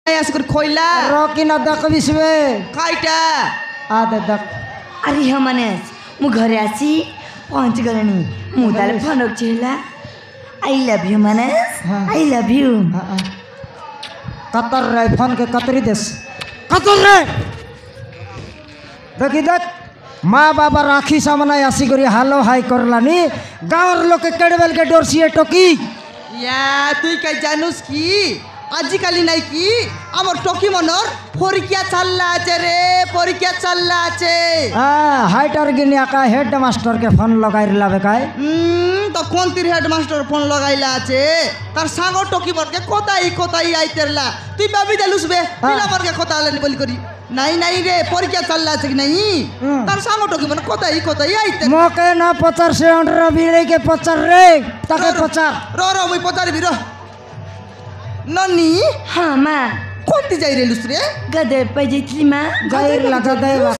Askur khoila. Rocky na dak bisbe. Kaita. Ada dak. Ari hamanes. Mu ghare asi pahunch galani. Mu dal phanok chela. I love you manes. I love you. Qatar ray phone ke Qatari des. Qatar ray. Dekhi dek. माँ बाबा राखी सामने आसी करी हालो high करलानी गाँव लोग के केडवेल के डोरसिए टोकी या तुई काय जानूस की आजिकाली নাই কি আমার টকি মনর পরীক্ষা চললা আছে রে পরীক্ষা চললা আছে हाइटर गिनिया का हेड मास्टर के फोन लगाई लावे काय তো কোন তীর হেড মাস্টার ফোন লাগাইলা আছে তার সাঙ্গ টকি মরকে কোথায় কোথায় আইতেরলা তুই ভাবি দেলুস বে পিলা মরকে কথা আলেনি বলি করি নাই নাই রে পরীক্ষা চললা আছে কি নাই তার সাঙ্গ টকি মন কোথায় কোথায় আইতে মোকে না 50 से 18 বিড়ে के 50 রে তাকে 50 র মুই 50 বির ননি हाँ माँ কোনটি যাই রে লুস রে गदे पे जैतली माँ गायर लगा दे